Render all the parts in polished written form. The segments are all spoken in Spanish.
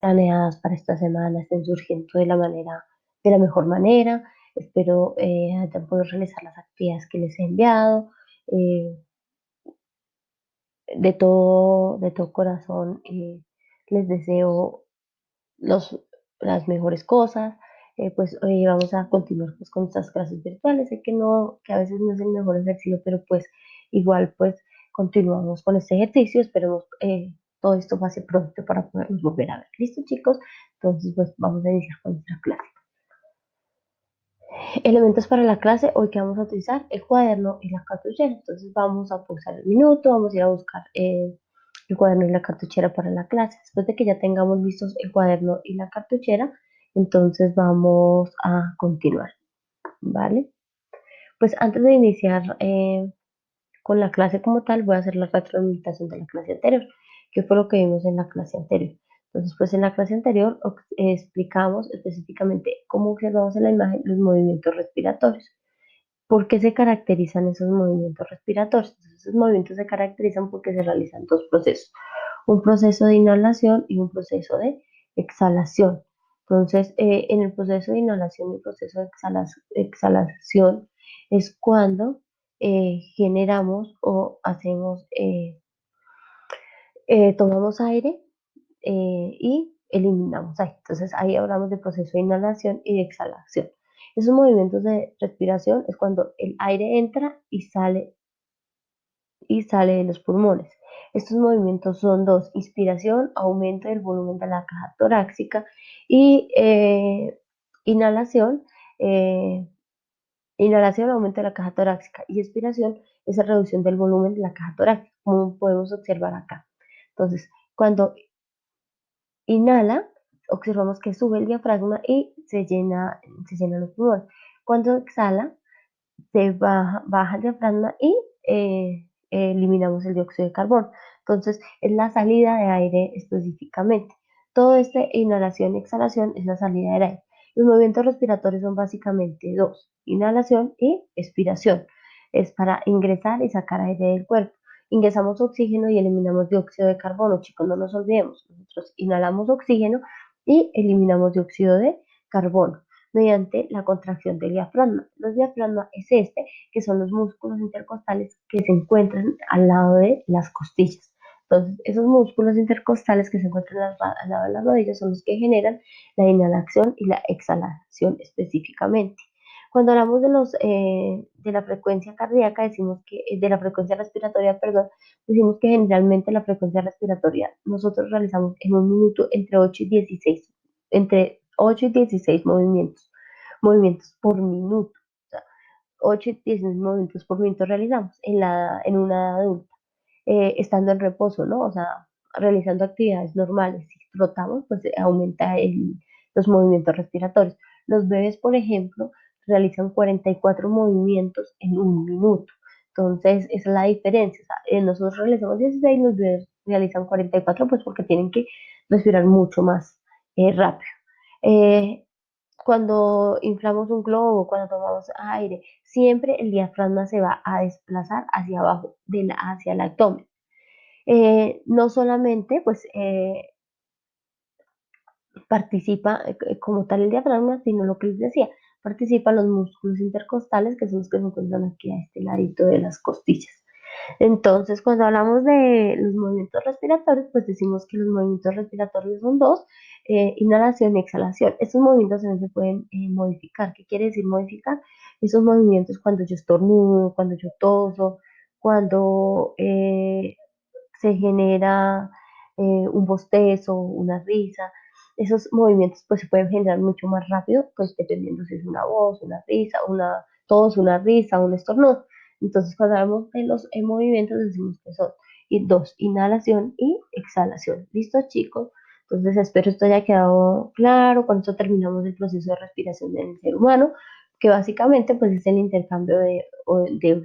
planeadas para esta semana estén surgiendo de la mejor manera. Espero hayan podido realizar las actividades que les he enviado. Eh, de todo corazón les deseo los, las mejores cosas. Pues hoy vamos a continuar pues, con estas clases virtuales. Sé que no, que a veces no es el mejor ejercicio, pero pues igual pues continuamos con este ejercicio. Esperemos todo esto pase pronto para podernos volver a ver. ¿Listo, chicos? Entonces pues vamos a iniciar con nuestra clase. Elementos para la clase, hoy que vamos a utilizar el cuaderno y la cartuchera. Entonces vamos a pulsar el minuto, vamos a ir a buscar el cuaderno y la cartuchera para la clase. Después de que ya tengamos listos el cuaderno y la cartuchera, entonces vamos a continuar, ¿vale? Pues antes de iniciar con la clase como tal, voy a hacer la retroalimentación de la clase anterior, que fue lo que vimos en la clase anterior. Entonces, pues en la clase anterior explicamos específicamente cómo observamos en la imagen los movimientos respiratorios. ¿Por qué se caracterizan esos movimientos respiratorios? Entonces, esos movimientos se caracterizan porque se realizan dos procesos, un proceso de inhalación y un proceso de exhalación. Entonces, en el proceso de inhalación y el proceso de exhalación es cuando generamos o hacemos, tomamos aire y eliminamos aire. Entonces, ahí hablamos de proceso de inhalación y de exhalación. Esos movimientos de respiración es cuando el aire entra y sale de los pulmones. Estos movimientos son dos: inspiración, aumento del volumen de la caja torácica, y inhalación, eh, inhalación, aumento de la caja torácica, y expiración es la reducción del volumen de la caja torácica, como podemos observar acá. Entonces, cuando inhala, observamos que sube el diafragma y se llenan los pulmones. Cuando exhala, se baja el diafragma y eliminamos el dióxido de carbono. Entonces, es la salida de aire específicamente. Todo este inhalación y exhalación es la salida del aire. Los movimientos respiratorios son básicamente dos: inhalación y expiración. Es para ingresar y sacar aire del cuerpo. Ingresamos oxígeno y eliminamos dióxido de carbono. Chicos, no nos olvidemos. Nosotros inhalamos oxígeno y eliminamos dióxido de carbono mediante la contracción del diafragma. Los diafragmas es que son los músculos intercostales que se encuentran al lado de las costillas. Entonces, esos músculos intercostales que se encuentran al lado de las rodillas son los que generan la inhalación y la exhalación específicamente. Cuando hablamos de la frecuencia cardíaca, decimos que, de la frecuencia respiratoria, perdón, decimos que generalmente la frecuencia respiratoria nosotros realizamos en un minuto entre 8 y 16 movimientos por minuto. O sea, 8 y 16 movimientos por minuto realizamos en una edad adulta, estando en reposo, ¿no? O sea, realizando actividades normales. Si trotamos, pues aumenta los movimientos respiratorios. Los bebés, por ejemplo, realizan 44 movimientos en un minuto. Entonces, esa es la diferencia. O sea, nosotros realizamos 16, los bebés realizan 44, pues porque tienen que respirar mucho más rápido. Eh, Cuando inflamos un globo, cuando tomamos aire, siempre el diafragma se va a desplazar hacia abajo, hacia el abdomen. No solamente pues participa como tal el diafragma, sino lo que les decía, participan los músculos intercostales, que son los que se encuentran aquí a este ladito de las costillas. Entonces, cuando hablamos de los movimientos respiratorios, pues decimos que los movimientos respiratorios son dos: inhalación y exhalación. Estos movimientos también se pueden modificar. ¿Qué quiere decir modificar? Esos movimientos cuando yo estornudo, cuando yo toso, cuando se genera un bostezo, una risa. Esos movimientos pues se pueden generar mucho más rápido, pues dependiendo si es una voz, una risa, una tos, una risa, un estornudo. Entonces, cuando hablamos de los movimientos, decimos que son dos: inhalación y exhalación. ¿Listo, chicos? Entonces, espero esto haya quedado claro. Con esto terminamos el proceso de respiración en el ser humano, que básicamente pues es el intercambio de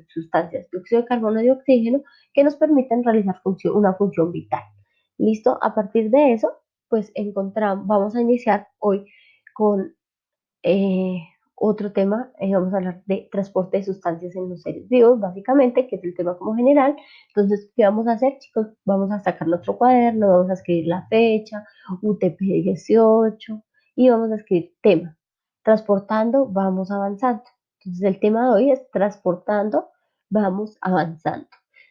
sustancias, dióxido de carbono y oxígeno, que nos permiten realizar una función vital. ¿Listo? A partir de eso, pues vamos a iniciar hoy con Otro tema, vamos a hablar de transporte de sustancias en los seres vivos, básicamente, que es el tema como general. Entonces, ¿qué vamos a hacer, chicos? Vamos a sacar nuestro cuaderno, vamos a escribir la fecha, UTP 18, y vamos a escribir tema. Transportando, vamos avanzando. Entonces, el tema de hoy es transportando, vamos avanzando.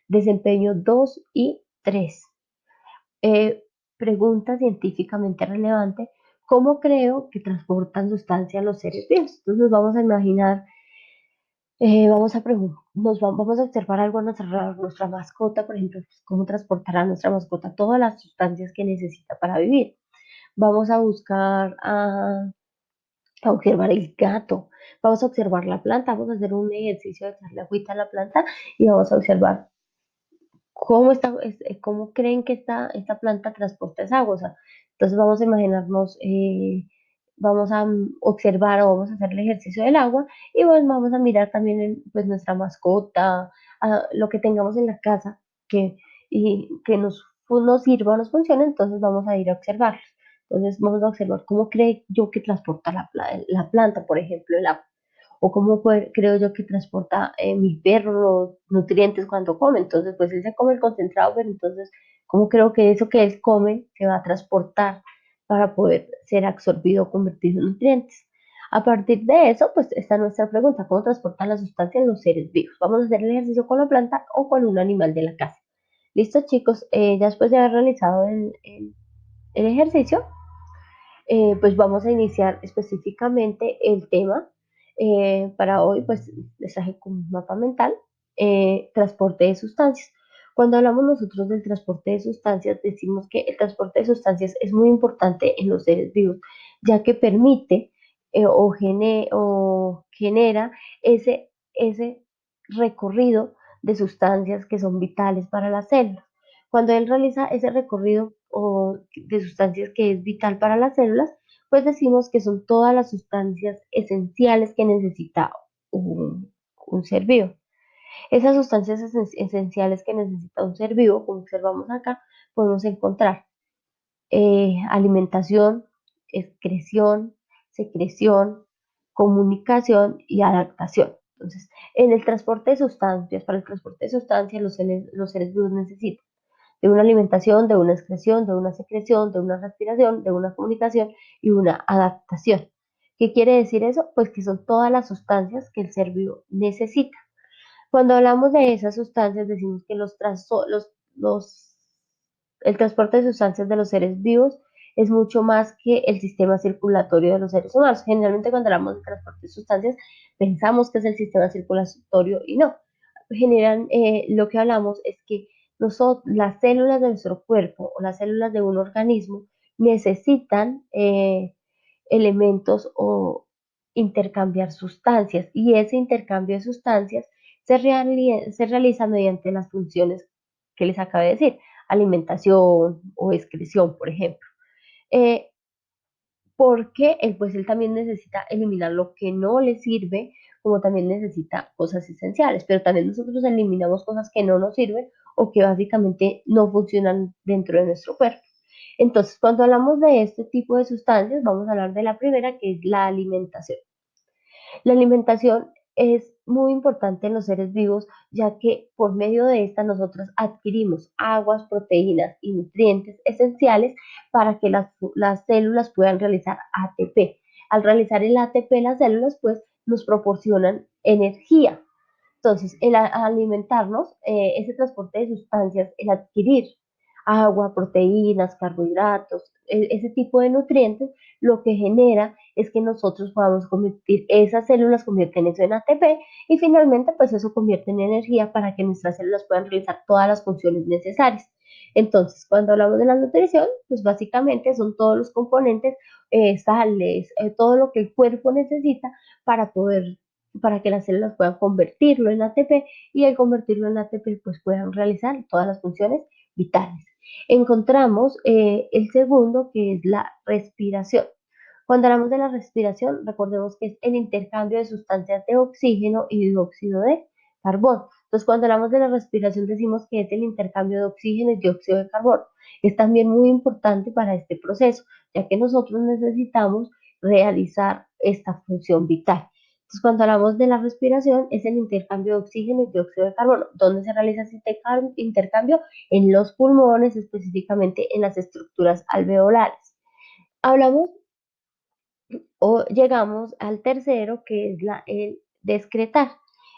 Desempeño 2 y 3. Pregunta científicamente relevante: ¿cómo creo que transportan sustancias los seres vivos? Entonces vamos a imaginar, vamos a observar algo a nuestra mascota, por ejemplo, pues, cómo transportará nuestra mascota todas las sustancias que necesita para vivir. Vamos a buscar a observar el gato, vamos a observar la planta, vamos a hacer un ejercicio de echarle agüita a la planta y vamos a observar cómo creen que esta planta transporta esa agua. O sea, entonces vamos a imaginarnos, vamos a observar o vamos a hacer el ejercicio del agua y pues vamos a mirar también pues nuestra mascota, lo que tengamos en la casa que nos sirva o nos funcione, entonces vamos a ir a observarlos. Entonces vamos a observar cómo cree yo que transporta la planta, por ejemplo, el agua, o cómo creo yo que transporta mi perro los nutrientes cuando come. Entonces, pues él se come el concentrado, pero entonces, ¿cómo creo que eso que él come se va a transportar para poder ser absorbido o convertido en nutrientes? A partir de eso, pues esta es nuestra pregunta: ¿cómo transportan la sustancia en los seres vivos? Vamos a hacer el ejercicio con la planta o con un animal de la casa. Listo, chicos. Ya después de haber realizado el ejercicio, pues vamos a iniciar específicamente el tema. Para hoy, pues les traje como un mapa mental, transporte de sustancias. Cuando hablamos nosotros del transporte de sustancias, decimos que el transporte de sustancias es muy importante en los seres vivos, ya que permite o genera ese recorrido de sustancias que son vitales para las células. Cuando él realiza ese recorrido de sustancias que es vital para las células, pues decimos que son todas las sustancias esenciales que necesita un ser vivo. Esas sustancias esenciales que necesita un ser vivo, como observamos acá, podemos encontrar alimentación, excreción, secreción, comunicación y adaptación. Entonces, en el transporte de sustancias, para el transporte de sustancias, los seres vivos necesitan de una alimentación, de una excreción, de una secreción, de una respiración, de una comunicación y una adaptación. ¿Qué quiere decir eso? Pues que son todas las sustancias que el ser vivo necesita. Cuando hablamos de esas sustancias, decimos que el transporte de sustancias de los seres vivos es mucho más que el sistema circulatorio de los seres humanos. Generalmente cuando hablamos de transporte de sustancias, pensamos que es el sistema circulatorio y no. Lo que hablamos es que las células de nuestro cuerpo o las células de un organismo necesitan elementos o intercambiar sustancias, y ese intercambio de sustancias se realiza mediante las funciones que les acabé de decir: alimentación o excreción, por ejemplo. Eh, Porque él también necesita eliminar lo que no le sirve, como también necesita cosas esenciales, pero también nosotros eliminamos cosas que no nos sirven o que básicamente no funcionan dentro de nuestro cuerpo. Entonces, cuando hablamos de este tipo de sustancias, vamos a hablar de la primera, que es la alimentación. La alimentación es muy importante en los seres vivos, ya que por medio de esta nosotros adquirimos aguas, proteínas y nutrientes esenciales para que las células puedan realizar ATP. Al realizar el ATP, las células pues nos proporcionan energía. Entonces, el alimentarnos, ese transporte de sustancias, el adquirir agua, proteínas, carbohidratos, ese tipo de nutrientes, lo que genera es que nosotros podamos convertir, esas células convierten eso en ATP y finalmente pues eso convierte en energía para que nuestras células puedan realizar todas las funciones necesarias. Entonces, cuando hablamos de la nutrición, pues básicamente son todos los componentes, sales, todo lo que el cuerpo necesita para para que las células puedan convertirlo en ATP, y al convertirlo en ATP pues puedan realizar todas las funciones vitales. Encontramos el segundo, que es la respiración. Cuando hablamos de la respiración, recordemos que es el intercambio de sustancias de oxígeno y dióxido de carbono. Entonces, cuando hablamos de la respiración, decimos que es el intercambio de oxígeno y dióxido de carbono. Es también muy importante para este proceso, ya que nosotros necesitamos realizar esta función vital. Entonces, cuando hablamos de la respiración, es el intercambio de oxígeno y dióxido de carbono. ¿Dónde se realiza ese intercambio? En los pulmones, específicamente en las estructuras alveolares. Hablamos o llegamos al tercero, que es el descretar.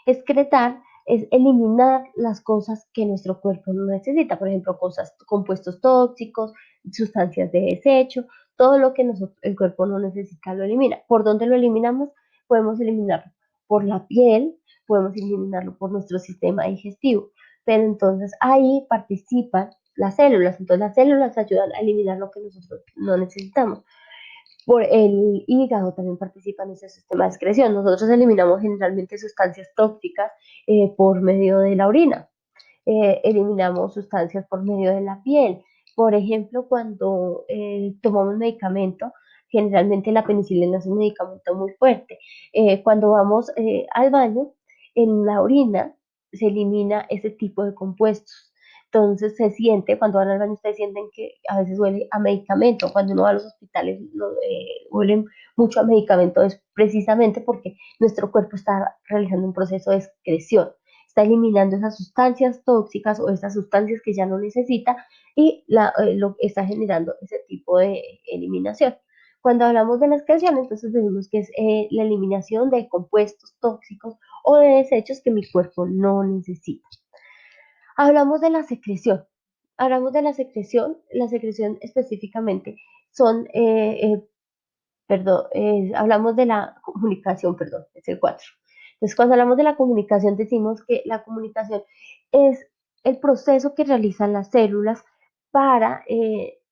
Excretar es eliminar las cosas que nuestro cuerpo no necesita, por ejemplo, compuestos tóxicos, sustancias de desecho, todo lo que el cuerpo no necesita lo elimina. ¿Por dónde lo eliminamos? Podemos eliminarlo por la piel, podemos eliminarlo por nuestro sistema digestivo, pero entonces ahí participan las células, entonces las células ayudan a eliminar lo que nosotros no necesitamos. Por el hígado también participa en ese sistema de excreción. Nosotros eliminamos generalmente sustancias tóxicas por medio de la orina. Eliminamos sustancias por medio de la piel. Por ejemplo, cuando tomamos medicamento, generalmente la penicilina es un medicamento muy fuerte. Cuando vamos al baño, en la orina se elimina ese tipo de compuestos. Entonces se siente, cuando van al baño, ustedes sienten que a veces huele a medicamento. Cuando uno va a los hospitales, huelen mucho a medicamento, es precisamente porque nuestro cuerpo está realizando un proceso de excreción, está eliminando esas sustancias tóxicas o esas sustancias que ya no necesita y lo está generando ese tipo de eliminación. Cuando hablamos de la excreción, entonces decimos que es la eliminación de compuestos tóxicos o de desechos que mi cuerpo no necesita. Hablamos de la secreción. Hablamos de la secreción específicamente son perdón, hablamos de la comunicación, perdón, es el 4. Entonces, cuando hablamos de la comunicación, decimos que la comunicación es el proceso que realizan las células para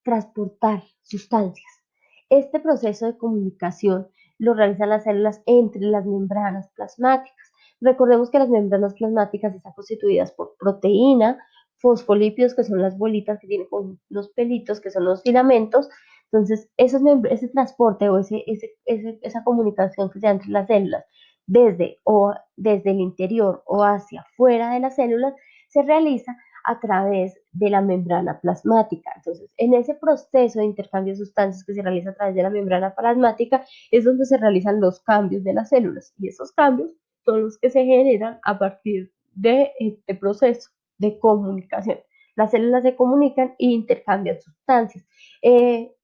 transportar sustancias. Este proceso de comunicación lo realizan las células entre las membranas plasmáticas. Recordemos que las membranas plasmáticas están constituidas por proteína, fosfolípidos, que son las bolitas que tienen con los pelitos, que son los filamentos. Entonces, ese transporte o esa comunicación que se da entre las células desde el interior o hacia afuera de las células se realiza a través de la membrana plasmática. Entonces, en ese proceso de intercambio de sustancias que se realiza a través de la membrana plasmática es donde se realizan los cambios de las células y esos cambios son los que se generan a partir de este proceso de comunicación. Las células se comunican e intercambian sustancias.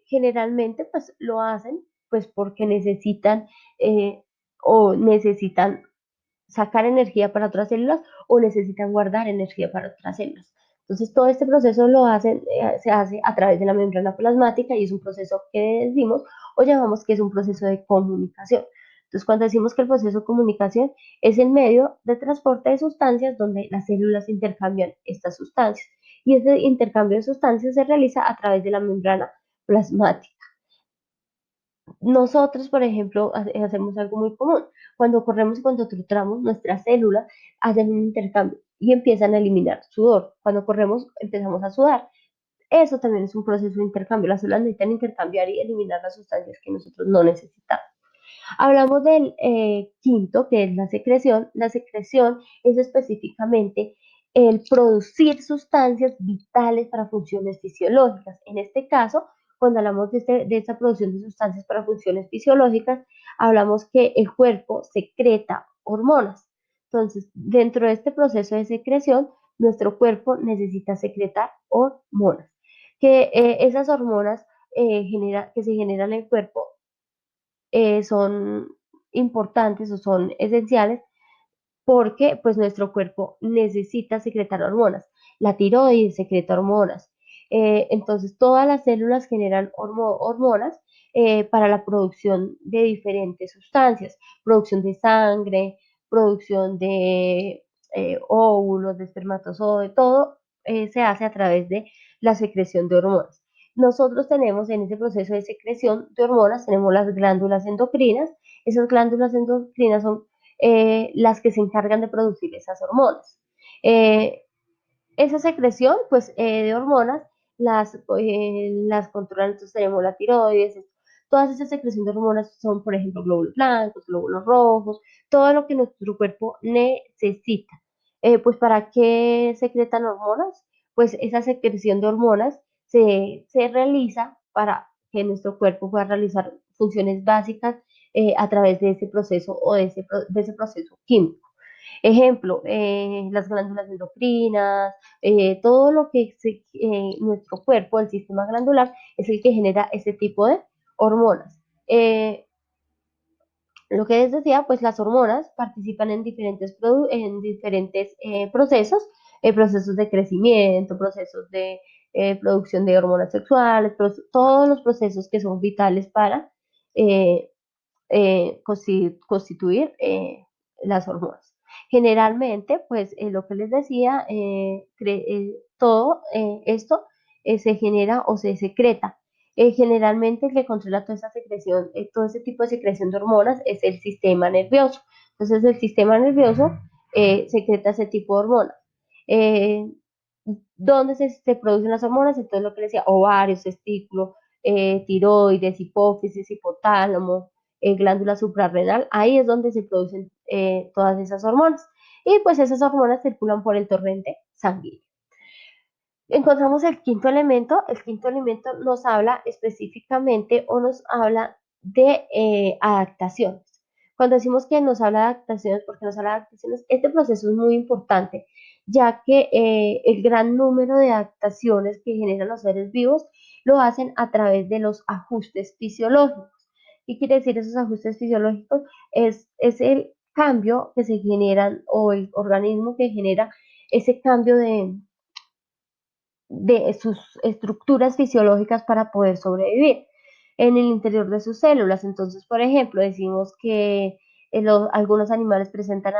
Generalmente pues lo hacen pues porque necesitan o necesitan sacar energía para otras células o necesitan guardar energía para otras células. Entonces todo este proceso se hace a través de la membrana plasmática y es un proceso que decimos o llamamos que es un proceso de comunicación. Entonces cuando decimos que el proceso de comunicación es el medio de transporte de sustancias donde las células intercambian estas sustancias y ese intercambio de sustancias se realiza a través de la membrana plasmática. Nosotros, por ejemplo, hacemos algo muy común. Cuando corremos y cuando trotamos, nuestras células hacen un intercambio y empiezan a eliminar sudor. Cuando corremos, empezamos a sudar. Eso también es un proceso de intercambio. Las células necesitan intercambiar y eliminar las sustancias que nosotros no necesitamos. Hablamos del quinto, que es la secreción. La secreción es específicamente el producir sustancias vitales para funciones fisiológicas. En este caso, cuando hablamos de esta producción de sustancias para funciones fisiológicas, hablamos que el cuerpo secreta hormonas. Entonces, dentro de este proceso de secreción, nuestro cuerpo necesita secretar hormonas. Que esas hormonas que se generan en el cuerpo son importantes o son esenciales porque pues nuestro cuerpo necesita secretar hormonas. La tiroides secreta hormonas. Entonces todas las células generan hormonas para la producción de diferentes sustancias, producción de sangre, producción de óvulos, de espermatozoides, todo se hace a través de la secreción de hormonas. Nosotros tenemos en ese proceso de secreción de hormonas, tenemos las glándulas endocrinas. Esas glándulas endocrinas son las que se encargan de producir esas hormonas. Eh, esa secreción pues, de hormonas las controlan, entonces tenemos la tiroides, todas esas secreciones de hormonas son, por ejemplo, glóbulos blancos, glóbulos rojos, todo lo que nuestro cuerpo necesita. Pues, ¿para qué secretan hormonas? Pues esa secreción de hormonas se realiza para que nuestro cuerpo pueda realizar funciones básicas a través de ese proceso o de ese proceso químico. Ejemplo, las glándulas endocrinas, todo lo que nuestro cuerpo, el sistema glandular, es el que genera ese tipo de hormonas. Lo que les decía, pues las hormonas participan en diferentes procesos, procesos de crecimiento, procesos de producción de hormonas sexuales, todos los procesos que son vitales para eh, constituir las hormonas. Generalmente, pues lo que les decía, todo esto se genera o se secreta. Generalmente el que controla toda esa secreción, todo ese tipo de secreción de hormonas es el sistema nervioso. Entonces el sistema nervioso secreta ese tipo de hormonas. Eh, ¿Dónde se producen las hormonas? Entonces lo que les decía, ovarios, testículo, tiroides, hipófisis, hipotálamo, glándula suprarrenal, ahí es donde se producen todas esas hormonas. Y pues esas hormonas circulan por el torrente sanguíneo. Encontramos el quinto elemento nos habla específicamente o nos habla de adaptaciones. Cuando decimos que nos habla de adaptaciones, porque nos habla de adaptaciones, este proceso es muy importante, ya que el gran número de adaptaciones que generan los seres vivos lo hacen a través de los ajustes fisiológicos. ¿Qué quiere decir esos ajustes fisiológicos? Es el cambio que se generan o el organismo que genera ese cambio de sus estructuras fisiológicas para poder sobrevivir en el interior de sus células. Entonces, por ejemplo, decimos que algunos animales presentan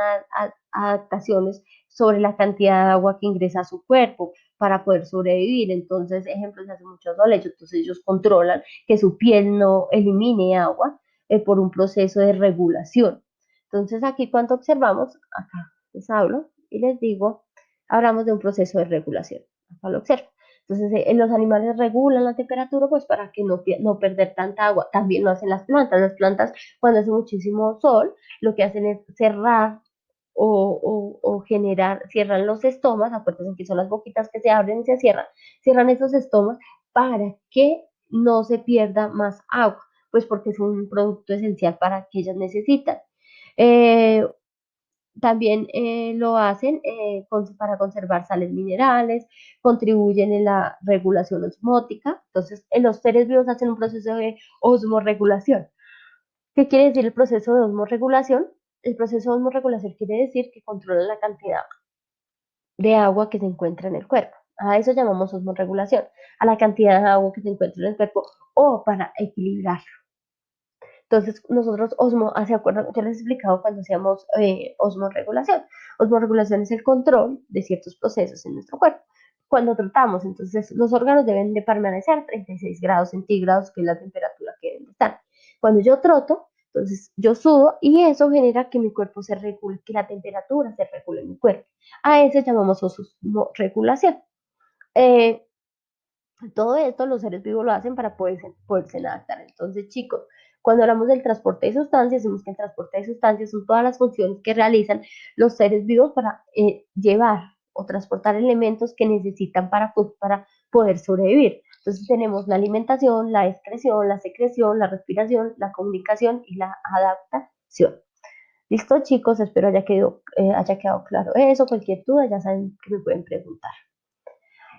adaptaciones sobre la cantidad de agua que ingresa a su cuerpo para poder sobrevivir. Entonces, ejemplo, se hace mucho leche, entonces ellos controlan que su piel no elimine agua por un proceso de regulación. Entonces, aquí cuando observamos, acá les hablo y les digo, hablamos de un proceso de regulación. Acá lo observo. Entonces, los animales regulan la temperatura pues para que no perder tanta agua. También lo hacen las plantas. Las plantas, cuando hace muchísimo sol, lo que hacen es cerrar o generar, cierran los estomas, acuérdense que son las boquitas que se abren y se cierran esos estomas para que no se pierda más agua, pues porque es un producto esencial para que ellas necesitan. Eh, También lo hacen para conservar sales minerales, contribuyen en la regulación osmótica. Entonces, en los seres vivos hacen un proceso de osmorregulación. ¿Qué quiere decir el proceso de osmorregulación? El proceso de osmorregulación quiere decir que controlan la cantidad de agua que se encuentra en el cuerpo. A eso llamamos osmorregulación, a la cantidad de agua que se encuentra en el cuerpo o para equilibrar. Entonces, nosotros ¿se acuerdan? Yo les he explicado cuando hacíamos osmorregulación. Osmorregulación es el control de ciertos procesos en nuestro cuerpo. Cuando tratamos, entonces, los órganos deben de permanecer a 36 grados centígrados, que es la temperatura que deben de estar. Cuando yo troto, entonces yo sudo y eso genera que mi cuerpo se regule, que la temperatura se regule en mi cuerpo. A eso llamamos osmorregulación. Eh, Todo esto los seres vivos lo hacen para poderse adaptar. Entonces, chicos, cuando hablamos del transporte de sustancias, decimos que el transporte de sustancias son todas las funciones que realizan los seres vivos para llevar o transportar elementos que necesitan para poder sobrevivir. Entonces tenemos la alimentación, la excreción, la secreción, la respiración, la comunicación y la adaptación. Listo, chicos, espero haya quedado claro eso. Cualquier duda ya saben que me pueden preguntar.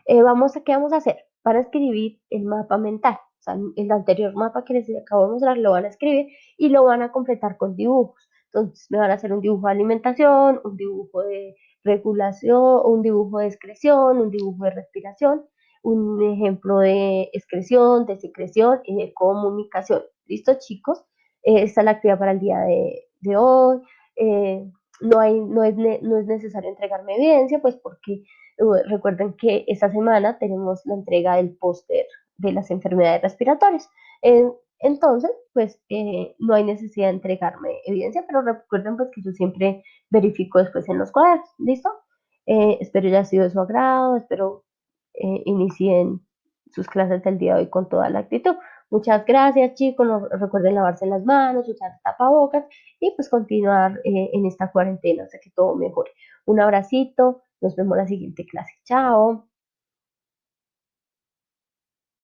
¿Qué vamos a hacer? Para escribir el mapa mental. O sea, el anterior mapa que les acabo de mostrar lo van a escribir y lo van a completar con dibujos. Entonces, me van a hacer un dibujo de alimentación, un dibujo de regulación, un dibujo de excreción, un dibujo de respiración, un ejemplo de excreción, de secreción y de comunicación. ¿Listo, chicos? Esta es la actividad para el día de hoy. Eh, no es necesario entregarme evidencia, pues porque recuerden que esta semana tenemos la entrega del póster de las enfermedades respiratorias. Entonces, pues no hay necesidad de entregarme evidencia, pero recuerden pues que yo siempre verifico después en los cuadernos, ¿listo? Espero ya haya sido de su agrado, espero inicien sus clases del día de hoy con toda la actitud. Muchas gracias, chicos. No, recuerden lavarse las manos, usar tapabocas y pues continuar en esta cuarentena hasta que todo mejore. Un abracito, nos vemos en la siguiente clase. Chao.